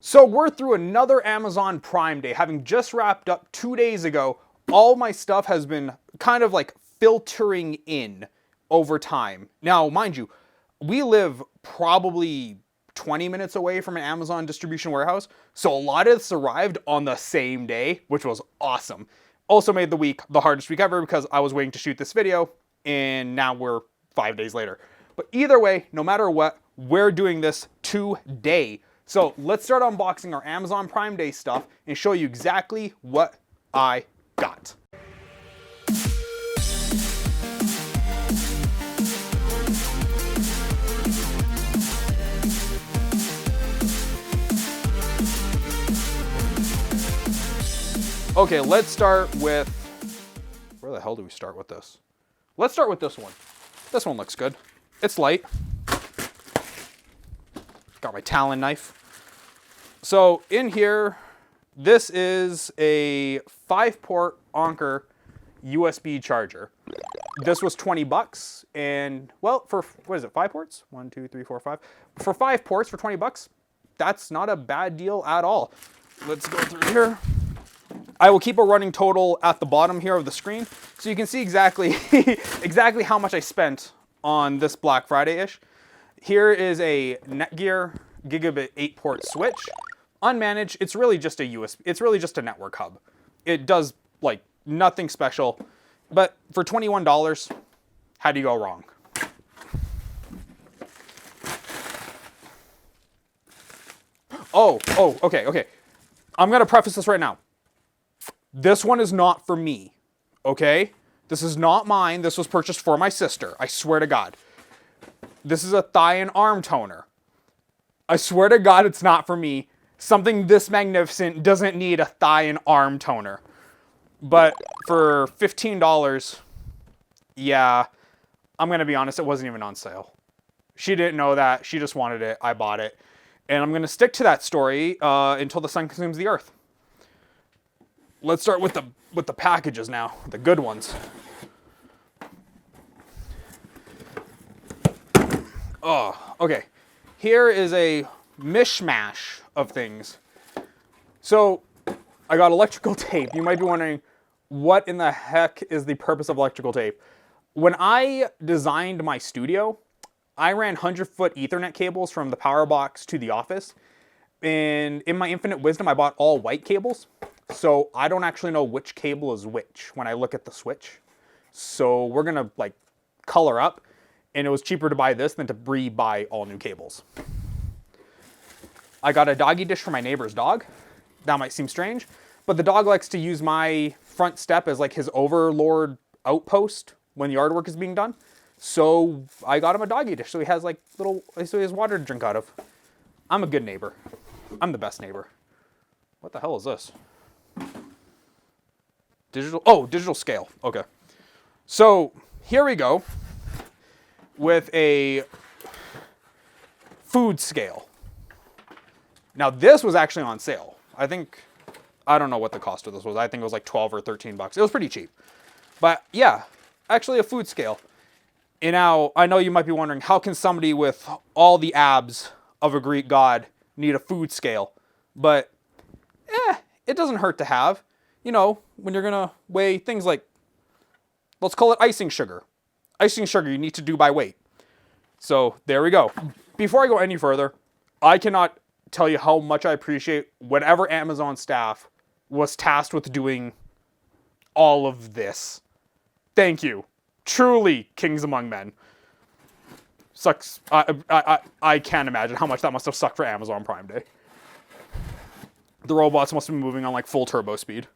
So we're through another Amazon Prime Day, having just wrapped up 2 days ago. All my stuff has been kind of like filtering in over time. Now, mind you, we live probably 20 minutes away from an Amazon distribution warehouse, so a lot of this arrived on the same day, which was awesome. Also made the week the hardest week ever because I was waiting to shoot this video, and now we're 5 days later. But either way, no matter what, we're doing this today. So let's start unboxing our Amazon Prime Day stuff and show you exactly what I got. Okay, let's start with, where the hell do we start with this? Let's start with this one. This one looks good. It's light. Got my Talon knife. So in here, this is a 5-port Anker USB charger. This was 20 bucks, and well, for, what is it, 5 ports? 1, 2, 3, 4, 5. For 5 ports for 20 bucks, that's not a bad deal at all. Let's go through here. I will keep a running total at the bottom here of the screen, so you can see exactly, exactly how much I spent on this Black Friday-ish. Here is a Netgear Gigabit 8-port switch. Unmanaged, it's really just a USB, it's really just a network hub. It does like nothing special, but for $21, how do you go wrong? Okay. I'm gonna preface this right now. This one is not for me, okay? This is not mine. This was purchased for my sister. I swear to God. This is a thigh and arm toner. I swear to God it's not for me. Something this magnificent doesn't need a thigh and arm toner. But for $15, yeah, I'm going to be honest, it wasn't even on sale. She didn't know that. She just wanted it. I bought it. And I'm going to stick to that story until the sun consumes the earth. Let's start with the packages now, the good ones. Oh, okay. Here is a mishmash of things. So I got electrical tape. You might be wondering, what in the heck is the purpose of electrical tape? When I designed my studio, I ran 100-foot Ethernet cables from the power box to the office. And in my infinite wisdom, I bought all white cables. So I don't actually know which cable is which when I look at the switch. So we're gonna like color up, and it was cheaper to buy this than to re-buy all new cables. I got a doggy dish for my neighbor's dog. That might seem strange, but the dog likes to use my front step as like his overlord outpost when the yard work is being done. So I got him a doggy dish so he has like so he has water to drink out of. I'm a good neighbor. I'm the best neighbor. What the hell is this? Digital scale. Okay. So here we go with a food scale. Now this was actually on sale. I don't know what the cost of this was. I think it was like 12 or 13 bucks. It was pretty cheap. But yeah, actually a food scale. And now I know you might be wondering, how can somebody with all the abs of a Greek god need a food scale? But it doesn't hurt to have. You know, when you're gonna weigh things like, let's call it icing sugar. Icing sugar you need to do by weight. So there we go. Before I go any further, I cannot tell you how much I appreciate whatever Amazon staff was tasked with doing all of this. Thank you. Truly, kings among men. Sucks. I can't imagine how much that must have sucked for Amazon Prime Day. The robots must have been moving on like full turbo speed.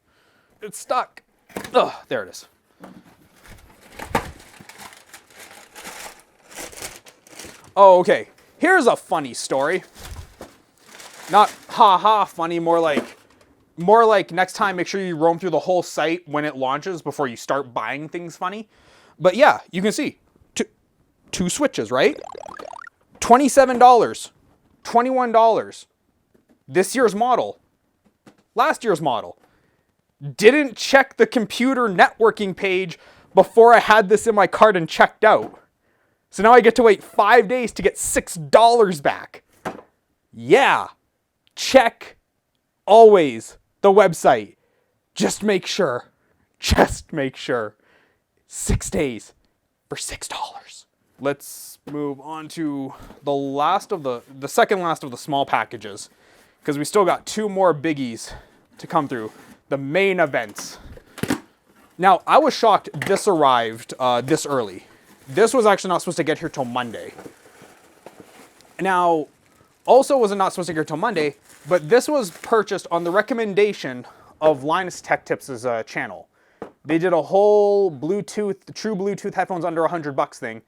It's stuck. Ugh, there it is. Oh, okay. Here's a funny story. Not ha-ha funny, more like next time make sure you roam through the whole site when it launches before you start buying things funny. But yeah, you can see two switches, right? $27, $21. This year's model. Last year's model. Didn't check the computer networking page before I had this in my cart and checked out. So now I get to wait 5 days to get $6 back. Yeah. check always the website. Just make sure. 6 days for $6. Let's move on to the second last of the small packages, because we still got 2 more biggies to come through. The main events. Now, I was shocked this arrived this early. This was actually not supposed to get here till Monday. Now, also was not supposed to get here till Monday, but this was purchased on the recommendation of Linus Tech Tips' channel. They did a whole Bluetooth, true Bluetooth headphones under $100 thing.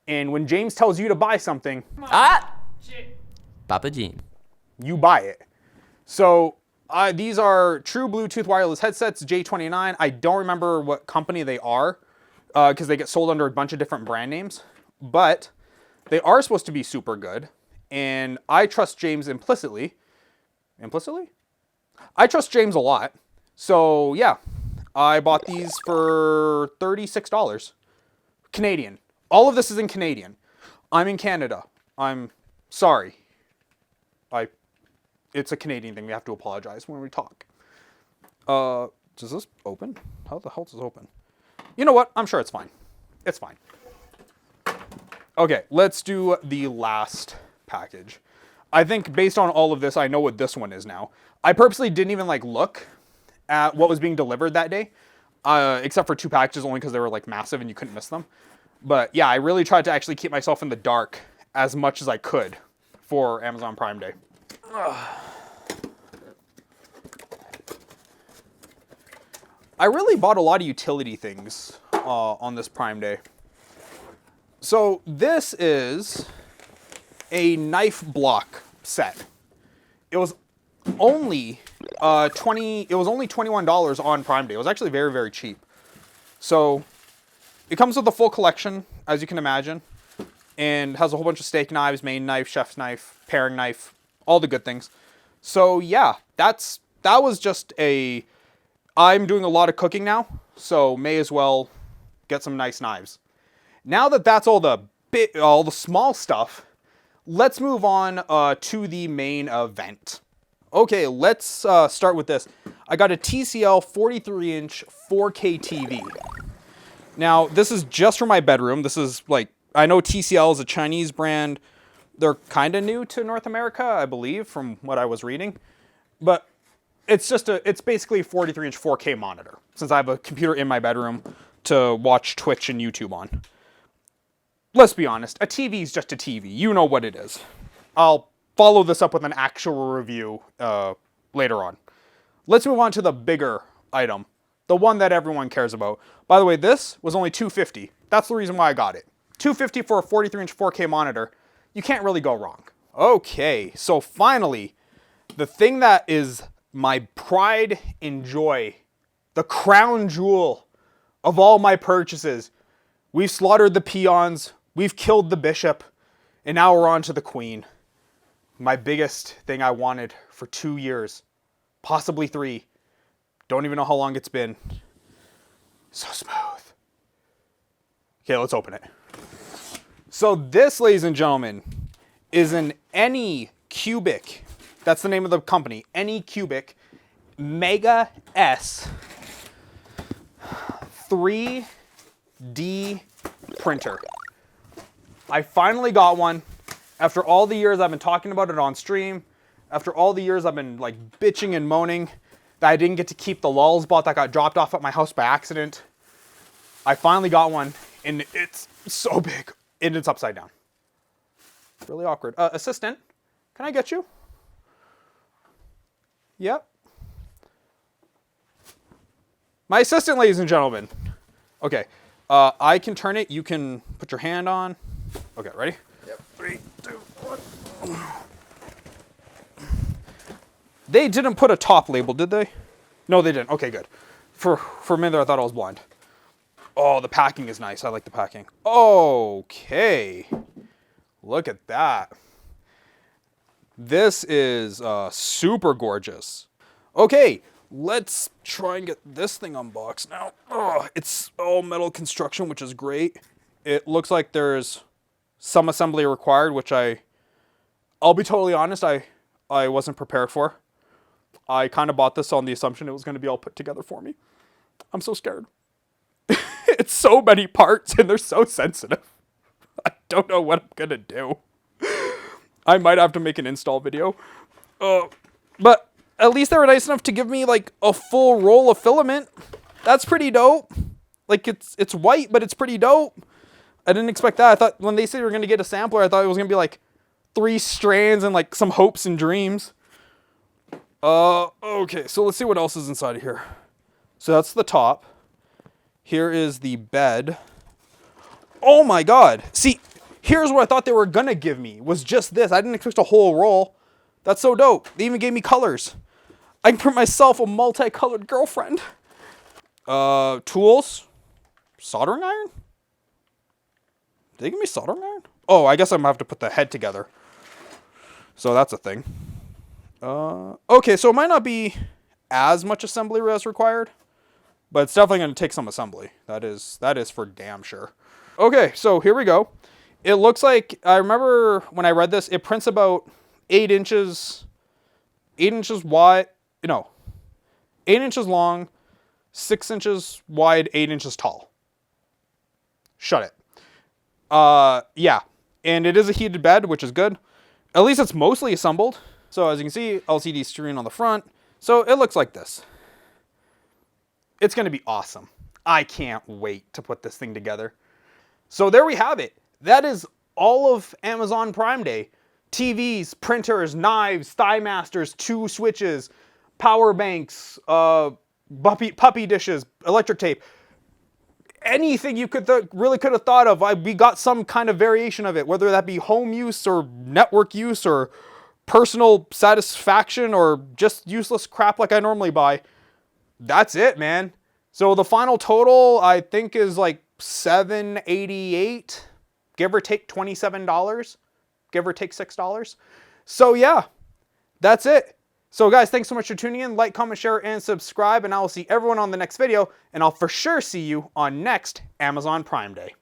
And when James tells you to buy something, Papa Gene, you buy it. So these are true Bluetooth wireless headsets, J29. I don't remember what company they are because they get sold under a bunch of different brand names. But they are supposed to be super good. And I trust James implicitly. Implicitly? I trust James a lot. So yeah, I bought these for $36. Canadian. All of this is in Canadian. I'm in Canada. I'm sorry. It's a Canadian thing. We have to apologize when we talk. Does this open? How the hell does this open? You know what? I'm sure it's fine. It's fine. Okay, let's do the last package. I think based on all of this, I know what this one is now. I purposely didn't even look at what was being delivered that day, except for 2 packages, only because they were massive and you couldn't miss them. But yeah, I really tried to actually keep myself in the dark as much as I could for Amazon Prime Day. I really bought a lot of utility things on this Prime Day. So this is a knife block set. It was only $21 on Prime Day. It was actually very, very cheap. So it comes with the full collection, as you can imagine, and has a whole bunch of steak knives, main knife, chef's knife, paring knife, all the good things. So yeah, that was just I'm doing a lot of cooking now, so may as well get some nice knives. Now that that's all the small stuff, let's move on to the main event. Okay, let's start with this. I got a TCL 43-inch 4K TV. Now, this is just for my bedroom. This is I know TCL is a Chinese brand. They're kind of new to North America, I believe, from what I was reading. But it's basically a 43-inch 4K monitor, since I have a computer in my bedroom to watch Twitch and YouTube on. Let's be honest, a TV is just a TV. You know what it is. I'll follow this up with an actual review later on. Let's move on to the bigger item, the one that everyone cares about. By the way, this was only $250. That's the reason why I got it. $250 for a 43-inch 4K monitor. You can't really go wrong. Okay, so finally, the thing that is my pride and joy, the crown jewel of all my purchases. We've slaughtered the peons, we've killed the bishop, and now we're on to the queen. My biggest thing I wanted for 2 years, possibly 3. Don't even know how long it's been. So smooth. Okay, let's open it. So this, ladies and gentlemen, is an Anycubic. That's the name of the company. Anycubic Mega S 3D printer. I finally got one. After all the years I've been talking about it on stream, after all the years I've been bitching and moaning that I didn't get to keep the LOLs bot that got dropped off at my house by accident, I finally got one, and it's so big, and it's upside down. Really awkward. Assistant, can I get you? Yep. My assistant, ladies and gentlemen. Okay, I can turn it. You can put your hand on. Okay, ready? Yep. 3, 2, 1. They didn't put a top label, did they? No, they didn't. Okay, good. For a minute there, I thought I was blind. Oh, the packing is nice. I like the packing. Okay. Look at that. This is super gorgeous. Okay, let's try and get this thing unboxed now. Oh, it's all metal construction, which is great. It looks like there's some assembly required, which I'll be totally honest, I I wasn't prepared for. I kind of bought this on the assumption it was going to be all put together for me. I'm so scared. It's so many parts and they're so sensitive. I don't know what I'm going to do. I might have to make an install video. But at least they were nice enough to give me like a full roll of filament. That's pretty dope. Like it's white, but it's pretty dope. I didn't expect that. I thought when they said we were going to get a sampler, I thought it was going to be like 3 strands and like some hopes and dreams. Okay, so let's see what else is inside of here. So that's the top. Here is the bed. Oh my God. See, here's what I thought they were gonna give me, was just this. I didn't expect a whole roll. That's so dope. They even gave me colors. I can print myself a multicolored girlfriend. Tools. Soldering iron? Did they give me soldering iron? Oh, I guess I'm gonna have to put the head together. So that's a thing. Okay, so it might not be as much assembly as required, but it's definitely going to take some assembly. That is for damn sure. Okay, so here we go. It looks like, I remember when I read this, it prints about 8 inches wide, no, 8 inches long, 6 inches wide, 8 inches tall. Shut it. Yeah, and it is a heated bed, which is good. At least it's mostly assembled. So as you can see, LCD screen on the front. So it looks like this. It's going to be awesome. I can't wait to put this thing together. So there we have it. That is all of Amazon Prime Day. TVs, printers, knives, ThighMasters, 2 switches, power banks, puppy dishes, electric tape. Anything you could really could have thought of, we got some kind of variation of it, whether that be home use or network use or personal satisfaction or just useless crap like I normally buy. That's it, man. So the final total I think is like $788, give or take $27, give or take $6. So yeah, that's it. So guys, thanks so much for tuning in. Like, comment, share, and subscribe, and I will see everyone on the next video, and I'll for sure see you on next Amazon Prime Day.